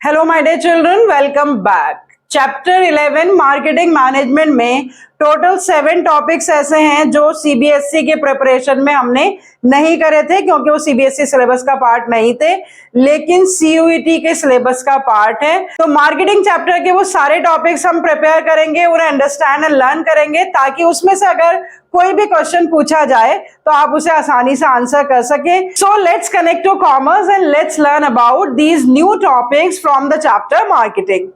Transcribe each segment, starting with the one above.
Hello my dear children, welcome back. Chapter 11 marketing management में total 7 topics ऐसे हैं जो सीबीएसई के प्रिपरेशन में हमने नहीं करे थे क्योंकि वो सीबीएसई सिलेबस का पार्ट नहीं थे, लेकिन सीयूईटी के सिलेबस का पार्ट है। तो मार्केटिंग चैप्टर के वो सारे टॉपिक्स हम प्रिपेयर करेंगे, उन्हें अंडरस्टैंड एंड लर्न करेंगे ताकि उसमें से अगर कोई भी क्वेश्चन पूछा जाए तो आप उसे आसानी से आंसर कर सके। So let's connect to commerce and let's learn about these new topics from the chapter marketing.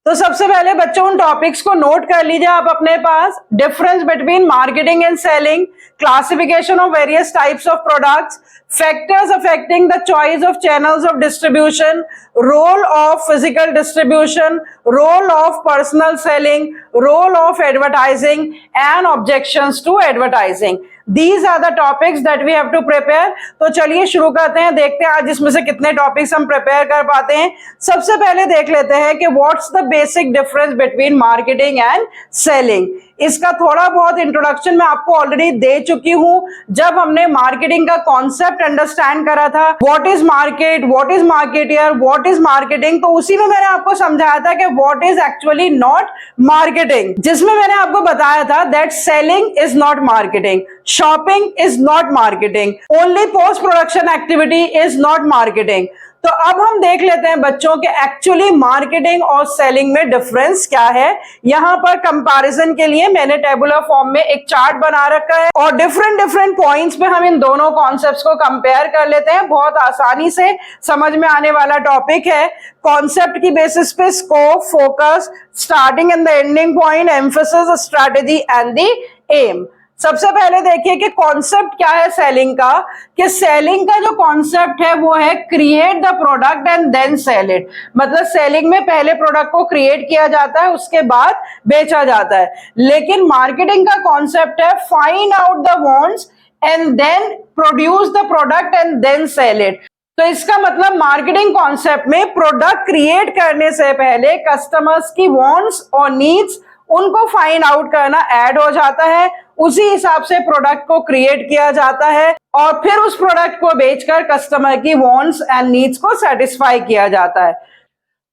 तो सबसे पहले बच्चों उन टॉपिक्स को नोट कर लीजिए आप अपने पास। Difference between marketing and selling, classification of various types of products, factors affecting the choice of channels of distribution, role of physical distribution, role of personal selling, role of advertising and objections to advertising. These are the topics that we have to prepare। तो चलिए शुरू करते हैं, देखते हैं आज इसमें से कितने टॉपिक्स हम प्रिपेयर कर पाते हैं। सबसे पहले देख लेते हैं कि what's the basic difference between marketing and selling. इसका थोड़ा बहुत इंट्रोडक्शन मैं आपको ऑलरेडी दे चुकी हूं जब हमने मार्केटिंग का कॉन्सेप्ट अंडरस्टैंड करा था। What is market, what is marketeer, what is marketing. तो उसी में मैंने आपको समझाया था कि what is actually not marketing, जिसमें मैंने आपको बताया था that selling is not marketing, shopping is not marketing, only post production activity is not marketing. तो अब हम देख लेते हैं बच्चों के एक्चुअली मार्केटिंग और सेलिंग में डिफरेंस क्या है। यहां पर कंपैरिजन के लिए मैंने टेबुलर फॉर्म में एक चार्ट बना रखा है और डिफरेंट पॉइंट्स पे हम इन दोनों कॉन्सेप्ट्स को कंपेयर कर लेते हैं। बहुत आसानी से समझ में आने वाला टॉपिक है। कॉन्सेप्ट की बेसिस पे scope, focus, starting and the ending point, emphasis, strategy and the aim. सबसे पहले देखिए कि कॉन्सेप्ट क्या है सेलिंग का। कि सेलिंग का जो कॉन्सेप्ट है वो है create the product and then sell it. मतलब सेलिंग में पहले प्रोडक्ट को क्रिएट किया जाता है, उसके बाद बेचा जाता है। लेकिन मार्केटिंग का कॉन्सेप्ट है find out the wants and then produce the product and then sell it. तो इसका मतलब मार्केटिंग कॉन्सेप्ट में प्रोडक्ट क्रिएट करने से पहले कस्टमर्स की वांट्स और नीड्स उनको फाइंड आउट करना ऐड हो जाता है, उसी हिसाब से प्रोडक्ट को क्रिएट किया जाता है और फिर उस प्रोडक्ट को बेचकर कस्टमर की वांट्स एंड नीड्स को सेटिस्फाई किया जाता है।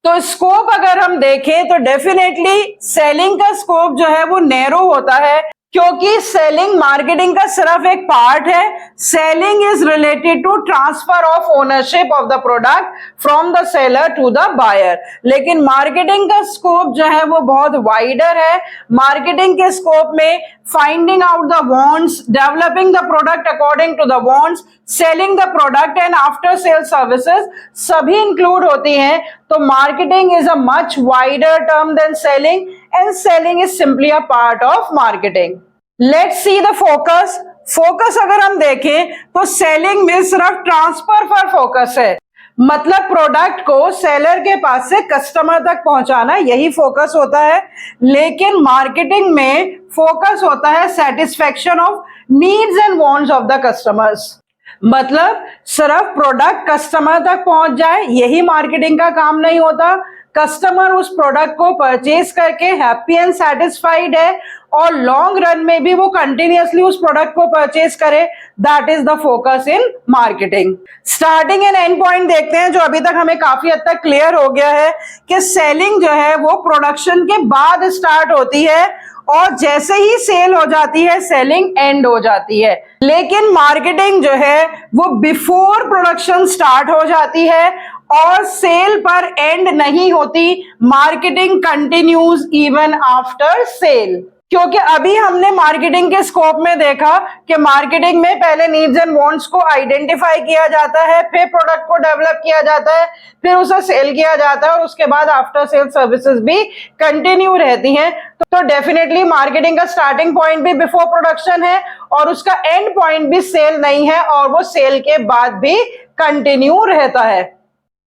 तो स्कोप अगर हम देखें तो डेफिनेटली सेलिंग का स्कोप जो है वो नैरो होता है क्योंकि सेलिंग मार्केटिंग का सिर्फ एक पार्ट है। Selling is related to transfer of ownership of the product from the seller to the buyer. लेकिन मार्केटिंग का स्कोप जो है वो बहुत वाइडर है। मार्केटिंग के स्कोप में finding out the wants, developing the product according to the wants, selling the product and after sale services सभी इंक्लूड होती हैं। तो marketing is a much wider term than selling and selling is simply a part of marketing. Let's see the focus. Focus अगर हम देखें तो selling में सिर्फ ट्रांसफर पर फोकस है, मतलब प्रोडक्ट को सेलर के पास से कस्टमर तक पहुंचाना, यही फोकस होता है। लेकिन मार्केटिंग में फोकस होता है satisfaction of needs and wants of the customers. मतलब सिर्फ प्रोडक्ट कस्टमर तक पहुंच जाए यही मार्केटिंग का काम नहीं होता। कस्टमर उस प्रोडक्ट को परचेज करके हैप्पी एंड सेटिस्फाइड है और लॉन्ग रन में भी वो कंटिन्यूअसली उस प्रोडक्ट को परचेज करे, that is the focus in marketing. Starting and and point देखते हैं जो अभी तक हमें काफी हद तक क्लियर हो गया है कि सेलिंग जो है वो प्रोडक्शन के बाद स्टार्ट होती है और जैसे ही सेल हो जाती है सेलिंग एंड हो जाती है। लेकिन मार्केटिंग जो है वो बिफोर प्रोडक्शन स्टार्ट हो जाती है और सेल पर एंड नहीं होती। Marketing continues even after sale. क्योंकि अभी हमने मार्केटिंग के स्कोप में देखा कि मार्केटिंग में पहले नीड्स एंड वांट्स को आइडेंटिफाई किया जाता है, फिर प्रोडक्ट को डेवलप किया जाता है, फिर उसे सेल किया जाता है और उसके बाद आफ्टर सेल सर्विसेज भी कंटिन्यू रहती हैं। तो डेफिनेटली मार्केटिंग का स्टार्टिंग पॉइंट भी बिफोर प्रोडक्शन है और उसका एंड पॉइंट भी सेल नहीं है और वो सेल के बाद भी कंटिन्यू रहता है।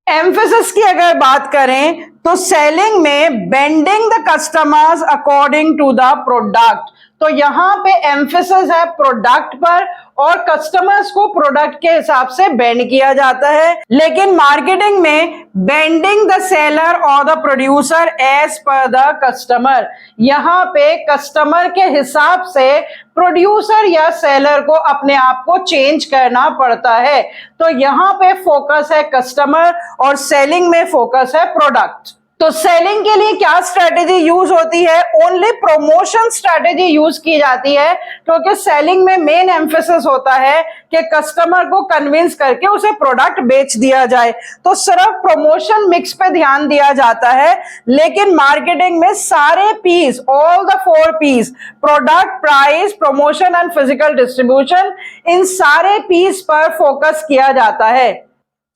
एम्फेसिस की अगर बात करें तो सेलिंग में bending the customers according to the product. तो यहाँ पे एम्फेसिस है प्रोडक्ट पर और कस्टमर्स को प्रोडक्ट के हिसाब से बेंड किया जाता है। लेकिन मार्केटिंग में बेंडिंग द सेलर और the producer as per the customer, यहाँ पे कस्टमर के हिसाब से प्रोड्यूसर या सेलर को अपने आप को चेंज करना पड़ता है। तो यहाँ पे फोकस है कस्टमर और सेलिंग में फोकस है प्रोडक्ट। तो सेलिंग के लिए क्या स्ट्रेटेजी यूज होती है? ओनली प्रमोशन स्ट्रेटेजी यूज की जाती है, क्योंकि सेलिंग में मेन एम्फेसिस होता है कि कस्टमर को कन्विंस करके उसे प्रोडक्ट बेच दिया जाए। तो सिर्फ प्रमोशन मिक्स पे ध्यान दिया जाता है। लेकिन मार्केटिंग में सारे Ps, all the 4 Ps, product, price, promotion and physical distribution, इन सारे पीस पर फोकस किया जाता है।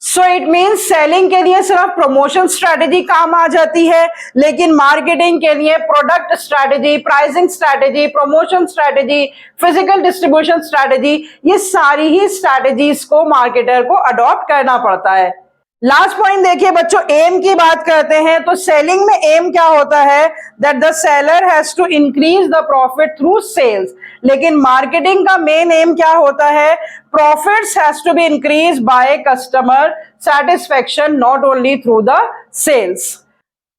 सो इट मीन्स सेलिंग के लिए सिर्फ प्रमोशन स्ट्रैटेजी काम आ जाती है, लेकिन मार्केटिंग के लिए product strategy, pricing strategy, promotion strategy, physical distribution strategy, ये सारी ही स्ट्रैटेजीज को मार्केटर को अडॉप्ट करना पड़ता है। लास्ट पॉइंट देखिए बच्चों, एम की बात करते हैं। तो सेलिंग में एम क्या होता है? That the seller has to increase the profit through sales. लेकिन मार्केटिंग का मेन एम क्या होता है? Profits has to be increase by customer satisfaction, not only through the sales.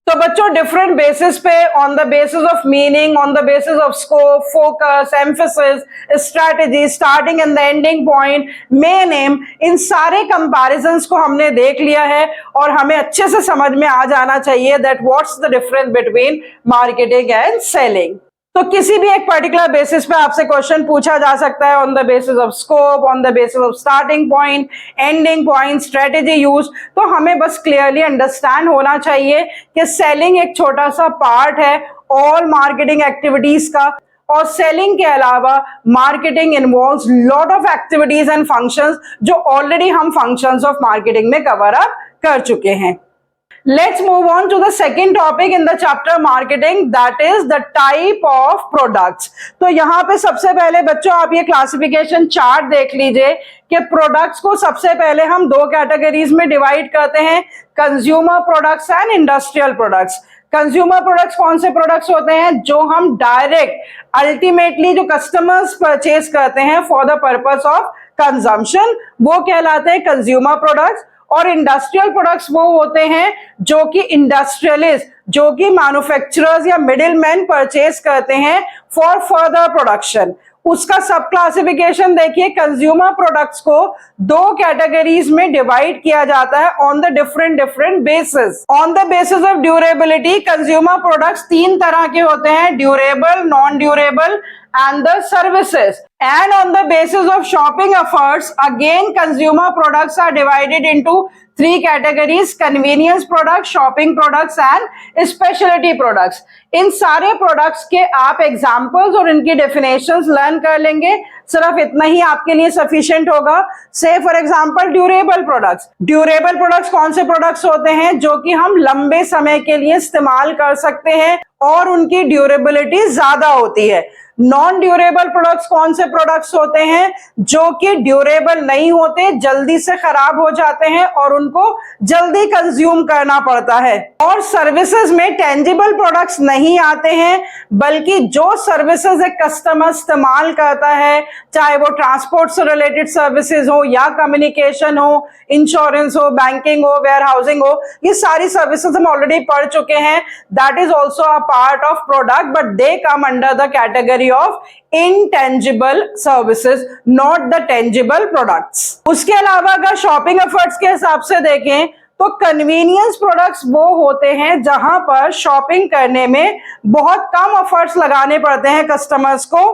तो बच्चों डिफरेंट बेसिस पे, on the basis of meaning, on the basis of scope, focus, emphasis, strategy, starting and the ending point, main aim, इन सारे comparisons को हमने देख लिया है और हमें अच्छे से समझ में आ जाना चाहिए that what's the difference between marketing and selling. तो किसी भी एक पर्टिकुलर बेसिस पे आपसे क्वेश्चन पूछा जा सकता है, on the basis of scope, on the basis of starting point, ending point, strategy use. तो हमें बस क्लियरली अंडरस्टैंड होना चाहिए कि सेलिंग एक छोटा सा पार्ट है ऑल मार्केटिंग एक्टिविटीज का, और सेलिंग के अलावा marketing involves lot of activities and functions, जो ऑलरेडी हम फंक्शंस ऑफ मार्केटिंग में कवर अप कर चुके हैं। Let's move on to the second topic in the chapter marketing, that is the type of products. तो यहाँ पे सबसे पहले बच्चों आप ये क्लासिफिकेशन चार्ट देख लीजिए कि प्रोडक्ट्स को सबसे पहले हम 2 कैटेगरीज में डिवाइड करते हैं, consumer products and industrial products. Consumer products कौन से प्रोडक्ट्स होते हैं? जो हम डायरेक्ट अल्टीमेटली जो कस्टमर्स परचेज करते हैं for the purpose of consumption, वो कहलाते हैं कंज्यूमर प्रोडक्ट्स। और इंडस्ट्रियल प्रोडक्ट्स वो होते हैं जो कि इंडस्ट्रियलिस्ट, जो कि मैन्युफैक्चरर्स या मिडिल मैन परचेज करते हैं फॉर फर्दर प्रोडक्शन। उसका सब क्लासिफिकेशन देखिए, कंज्यूमर प्रोडक्ट्स को 2 कैटेगरीज में डिवाइड किया जाता है on the different basis. On the basis of durability consumer products 3 तरह के होते हैं, durable, non durable and the services. And on the basis of shopping efforts, again consumer products are divided into 3 categories: convenience products, shopping products and specialty products. इन सारे products के आप examples और इनकी definitions learn कर लेंगे, सिर्फ इतना ही आपके लिए सफिशिएंट होगा। से for example durable products. Durable products कौन से प्रोडक्ट्स होते हैं? जो कि हम लंबे समय के लिए इस्तेमाल कर सकते हैं और उनकी ड्यूरेबिलिटी ज्यादा होती है। नॉन ड्यूरेबल प्रोडक्ट्स कौन से प्रोडक्ट्स होते हैं? जो कि ड्यूरेबल नहीं होते, जल्दी से खराब हो जाते हैं और उनको जल्दी कंज्यूम करना पड़ता है। और सर्विसेज में टेंजिबल प्रोडक्ट्स नहीं आते हैं, बल्कि जो सर्विसेज एक कस्टमर इस्तेमाल करता है, चाहे वो ट्रांसपोर्ट से रिलेटेड सर्विसेज हो या कम्युनिकेशन हो, इंश्योरेंस हो, बैंकिंग हो, वेयर हाउसिंग हो, ये सारी सर्विसेज हम ऑलरेडी पढ़ चुके हैं। That is also a part of product, but they come under the category of intangible services, not the tangible products. उसके अलावा अगर शॉपिंग एफर्ट्स के हिसाब से देखें तो कन्वीनियंस प्रोडक्ट्स वो होते हैं जहां पर शॉपिंग करने में बहुत कम एफर्ट्स लगाने पड़ते हैं कस्टमर्स को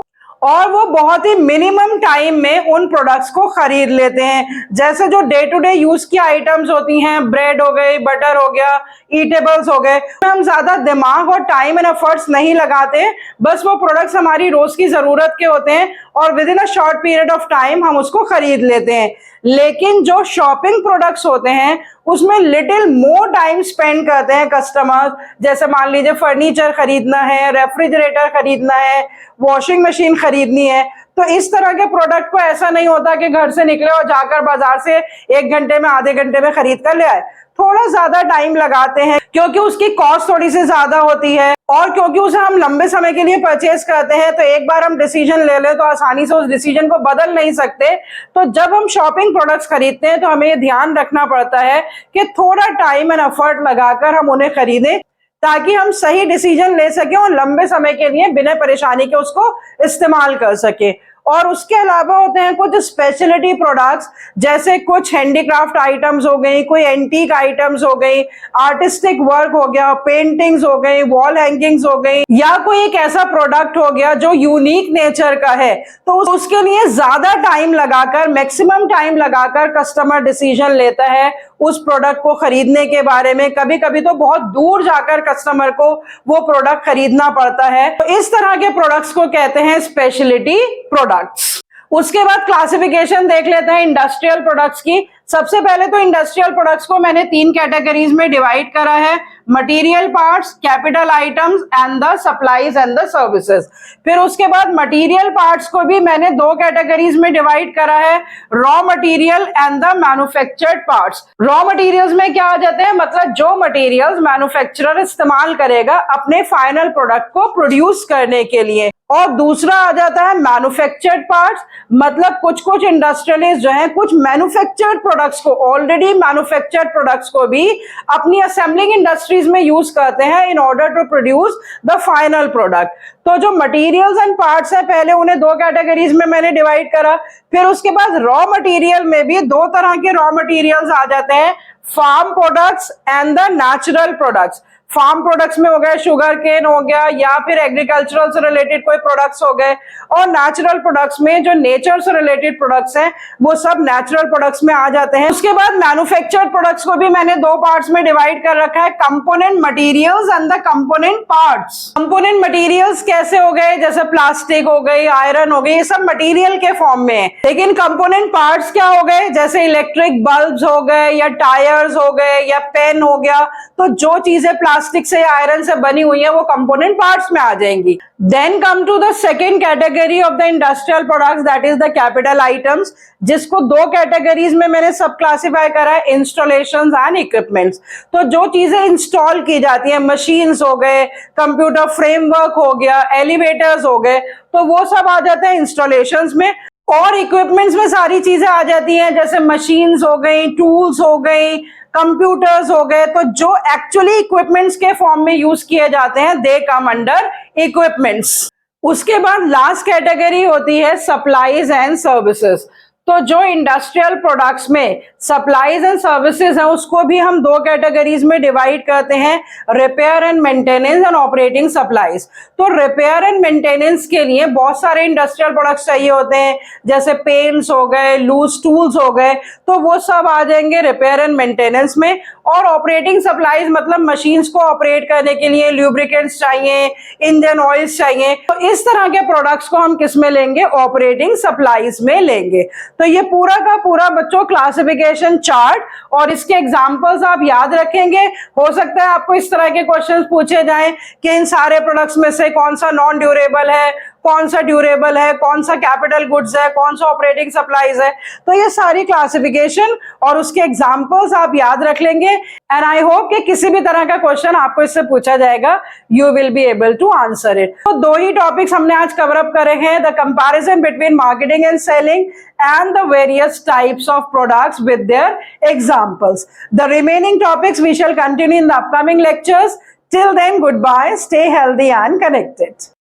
और वो बहुत ही मिनिमम टाइम में उन प्रोडक्ट्स को खरीद लेते हैं। जैसे जो डे टू डे यूज की आइटम्स होती हैं, ब्रेड हो गई, बटर हो गया, ईटेबल्स हो गए, हम ज्यादा दिमाग और टाइम एंड एफर्ट्स नहीं लगाते, बस वो प्रोडक्ट्स हमारी रोज की जरूरत के होते हैं और with in a short period of time हम उसको खरीद लेते हैं। लेकिन जो शॉपिंग प्रोडक्ट्स होते हैं उसमें लिटिल मोर टाइम स्पेंड करते हैं कस्टमर्स। जैसे मान लीजिए फर्नीचर खरीदना है, रेफ्रिजरेटर खरीदना है, वॉशिंग मशीन खरीदनी है, तो इस तरह के प्रोडक्ट को ऐसा नहीं होता कि घर से निकले और जाकर बाजार से 1 घंटे में, आधे घंटे में खरीद कर ले आए। थोड़ा ज्यादा टाइम लगाते हैं क्योंकि उसकी कॉस्ट थोड़ी सी ज्यादा होती है और क्योंकि उसे हम लंबे समय के लिए परचेज करते हैं, तो एक बार हम डिसीजन ले लें तो आसानी से उस डिसीजन को बदल नहीं सकते। तो जब हम शॉपिंग प्रोडक्ट्स खरीदते हैं तो हमें ये ध्यान रखना पड़ता है कि थोड़ा टाइम एंड एफर्ट लगाकर हम उन्हें खरीदें ताकि हम सही डिसीजन ले सकें और लंबे समय के लिए बिना परेशानी के उसको इस्तेमाल कर सकें। और उसके अलावा होते हैं कुछ स्पेशलिटी प्रोडक्ट्स, जैसे कुछ हैंडीक्राफ्ट आइटम्स हो गई, कोई एंटीक आइटम्स हो गई, आर्टिस्टिक वर्क हो गया, पेंटिंग्स हो गई, वॉल हैंगिंग्स हो गई, या कोई एक ऐसा प्रोडक्ट हो गया जो यूनिक नेचर का है, तो उसके लिए ज्यादा टाइम लगाकर, मैक्सिमम टाइम लगाकर कस्टमर डिसीजन लेता है उस प्रोडक्ट को खरीदने के बारे में। कभी कभी तो बहुत दूर जाकर कस्टमर को वो प्रोडक्ट खरीदना पड़ता है। तो इस तरह के प्रोडक्ट्स को कहते हैं स्पेशलिटी प्रोडक्ट्स। उसके बाद क्लासिफिकेशन देख लेते हैं इंडस्ट्रियल प्रोडक्ट्स की। सबसे पहले तो इंडस्ट्रियल प्रोडक्ट्स को मैंने 3 कैटेगरीज में डिवाइड करा है, material parts, capital items and the supplies and the services. फिर उसके बाद मटेरियल पार्ट्स को भी मैंने 2 कैटेगरीज में डिवाइड करा है, raw material and the manufactured parts. Raw materials में क्या आ जाते हैं, मतलब जो मटेरियल्स मैन्युफैक्चरर इस्तेमाल करेगा अपने फाइनल प्रोडक्ट को प्रोड्यूस करने के लिए। और दूसरा आ जाता है मैन्युफैक्चर्ड पार्ट्स, मतलब कुछ कुछ इंडस्ट्रियलिस्ट जो हैं कुछ मैन्युफैक्चर्ड प्रोडक्ट्स को, ऑलरेडी मैन्युफैक्चर्ड प्रोडक्ट्स को भी अपनी असेंबलिंग इंडस्ट्रीज में यूज करते हैं in order to produce the final product. तो जो मटेरियल्स एंड पार्ट्स हैं, पहले उन्हें 2 कैटेगरीज में मैंने डिवाइड करा। फिर उसके बाद रॉ मटेरियल में भी 2 तरह के रॉ मटेरियल्स आ जाते हैं, farm products and the natural products. Farm products में हो गए शुगर केन हो गया या फिर एग्रीकल्चरल से रिलेटेड कोई प्रोडक्ट्स हो गए, और नेचुरल प्रोडक्ट्स में जो नेचर से रिलेटेड प्रोडक्ट्स हैं वो सब नेचुरल प्रोडक्ट्स में आ जाते हैं। उसके बाद मैन्युफैक्चर्ड प्रोडक्ट्स को भी मैंने 2 पार्ट्स में डिवाइड कर रखा है, component materials and the component parts. Component materials कैसे हो गए, जैसे प्लास्टिक हो गई, आयरन हो गई, ये सब मटेरियल के फॉर्म में है। लेकिन कंपोनेंट पार्ट्स क्या हो गए, जैसे इलेक्ट्रिक बल्ब्स हो गए या टायर्स हो गए या पेन हो गया, तो जो चीजें प्लास्टिक से या आयरन से बनी हुई है वो कंपोनेंट पार्ट्स में आ जाएंगी। Then come to the second category of the industrial products, that is the capital items, जिसको 2 कैटेगरीज में मैंने सब क्लासिफाई करा है, इंस्टॉलेशंस एंड इक्विपमेंट्स। तो जो चीजें इंस्टॉल की जाती है, मशीन्स हो गए, कंप्यूटर फ्रेमवर्क हो गया, एलिवेटर्स हो गए, तो वो सब आ जाते हैं इंस्टॉलेशंस में। और इक्विपमेंट्स में सारी चीजें आ जाती हैं, जैसे मशीन्स हो गई, टूल्स हो गई, कंप्यूटर्स हो गए। तो जो एक्चुअली इक्विपमेंट्स के फॉर्म में यूज किए जाते हैं दे कम अंडर इक्विपमेंट्स। उसके बाद लास्ट कैटेगरी होती है सप्लाईज एंड सर्विसेज। तो जो इंडस्ट्रियल प्रोडक्ट्स में सप्लाईज एंड सर्विसेज हैं उसको भी हम 2 कैटेगरीज में डिवाइड करते हैं, repair and maintenance and operating supplies. तो रिपेयर एंड मेंटेनेंस के लिए बहुत सारे इंडस्ट्रियल प्रोडक्ट्स चाहिए होते हैं, जैसे पेन्स हो गए, लूज टूल्स हो गए, तो वो सब आ जाएंगे रिपेयर एंड मेंटेनेंस में। और ऑपरेटिंग सप्लाईज मतलब मशीन्स को ऑपरेट करने के लिए लुब्रिकेंट्स चाहिए, इंजन ऑयल्स चाहिए, तो इस तरह के प्रोडक्ट्स को हम किस में लेंगे, ऑपरेटिंग सप्लाईज में लेंगे। तो ये पूरा का पूरा बच्चों क्लासिफिकेशन चार्ट और इसके एग्जांपल्स आप याद रखेंगे। हो सकता है आपको इस तरह के क्वेश्चंस पूछे जाएं कि इन सारे प्रोडक्ट्स में से कौन सा नॉन ड्यूरेबल है, कौन सा ड्यूरेबल है, कौन सा कैपिटल गुड्स है, कौन सा ऑपरेटिंग सप्लाईज है। तो ये सारी क्लासिफिकेशन और उसके एग्जांपल्स आप याद रख लेंगे एंड आई होप कि किसी भी तरह का क्वेश्चन आपको इससे पूछा जाएगा, you will be able to answer it. तो 2 ही टॉपिक्स हमने आज कवर अप करे हैं, the comparison between marketing and selling and the various types of products with their examples. The remaining topics we shall continue in the upcoming lectures. Till then, goodbye, stay healthy and connected.